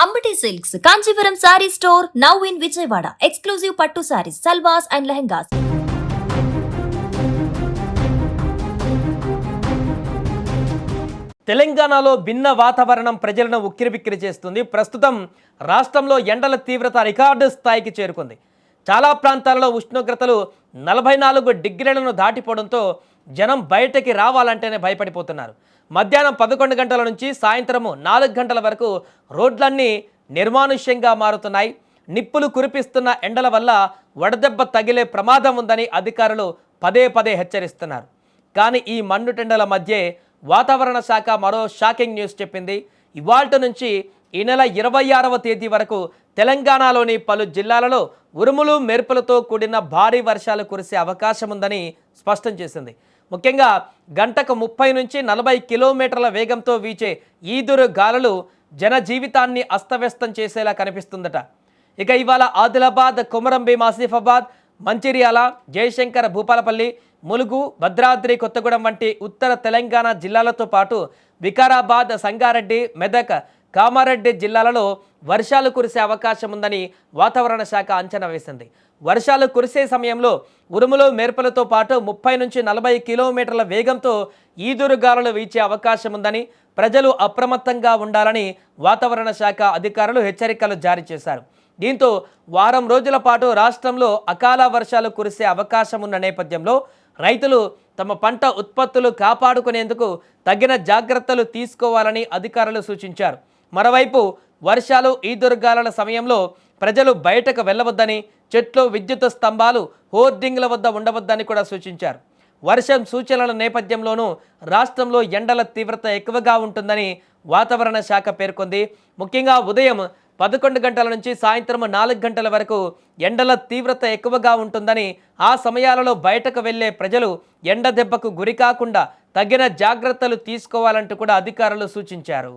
Ambati Silks, Kanchipuram Saree Store, now in Vijayawada. Exclusive Pattu Sarees, Salwars and Lehengas. తెలంగాణలో భిన్న వాతావరణం ప్రజలను ఉక్కిరిబిక్కిరి చేస్తుంది. ప్రస్తుతం రాష్ట్రంలో ఎండల తీవ్రత రికార్డు స్థాయికి చేరుకుంది. చాలా ప్రాంతాలలో ఉష్ణోగ్రతలు 44 డిగ్రీలను దాటిపోవడంతో జనం బయటకి రావాలంటేనే భయపడిపోతున్నారు. మధ్యాహ్నం 11 గంటల నుంచి సాయంత్రం 4 గంటల వరకు రోడ్లన్నీ నిర్మానుష్యంగా మారుతున్నాయి. నిప్పులు కురిపిస్తున్న ఎండల వల్ల వడదెబ్బ తగిలే ప్రమాదం ఉందని అధికారులు పదే పదే హెచ్చరిస్తున్నారు. కానీ ఈ మండుటెండల మధ్య వాతావరణ శాఖ మరో షాకింగ్ న్యూస్ చెప్పింది. ఇవాల్టి నుంచి ఈ నెల 26వ తేదీ వరకు తెలంగాణలోని పలు జిల్లాలలో ఉరుములు మెరుపులతో కూడిన భారీ వర్షాలు కురిసే అవకాశం ఉందని స్పష్టం చేసింది. ముఖ్యంగా గంటకు 30 నుంచి 40 కిలోమీటర్ల వేగంతో వీచే ఈదురు గాలులు జనజీవితాన్ని అస్తవ్యస్తం చేసేలా కనిపిస్తుందట. ఇక ఇవాళ ఆదిలాబాద్, కొమరంభీం, ఆసిఫాబాద్, మంచిర్యాల, జయశంకర్, భూపాలపల్లి, ములుగు, భద్రాద్రి కొత్తగూడెం వంటి ఉత్తర తెలంగాణ జిల్లాలతో పాటు వికారాబాద్, సంగారెడ్డి, మెదక్, కామారెడ్డి జిల్లాలలో వర్షాలు కురిసే అవకాశం ఉందని వాతావరణ శాఖ అంచనా వేసింది. వర్షాలు కురిసే సమయంలో ఉరుములు మెరుపులతో పాటు 30 నుంచి 40 కిలోమీటర్ల వేగంతో ఈదురుగాలులు వీచే అవకాశం ఉందని ప్రజలు అప్రమత్తంగా ఉండాలని వాతావరణ శాఖ అధికారులు హెచ్చరికలు జారీ చేశారు. దీంతో వారం రోజుల పాటు రాష్ట్రంలో అకాల వర్షాలు కురిసే అవకాశం ఉన్న నేపథ్యంలో రైతులు తమ పంట ఉత్పత్తులు కాపాడుకునేందుకు తగిన జాగ్రత్తలు తీసుకోవాలని అధికారులు సూచించారు. మరోవైపు వర్షాలు, ఈదురుగాలుల సమయంలో ప్రజలు బయటకు వెళ్ళవద్దని, చెట్లు, విద్యుత్ స్తంభాలు, హోర్డింగ్ల వద్ద ఉండవద్దని కూడా సూచించారు. వర్షం సూచనల నేపథ్యంలోనూ రాష్ట్రంలో ఎండల తీవ్రత ఎక్కువగా ఉంటుందని వాతావరణ శాఖ పేర్కొంది. ముఖ్యంగా ఉదయం 11 గంటల నుంచి సాయంత్రం 4 గంటల వరకు ఎండల తీవ్రత ఎక్కువగా ఉంటుందని, ఆ సమయాలలో బయటకు వెళ్లే ప్రజలు ఎండ దెబ్బకు గురి కాకుండా తగిన జాగ్రత్తలు తీసుకోవాలంటూ కూడా అధికారులు సూచించారు.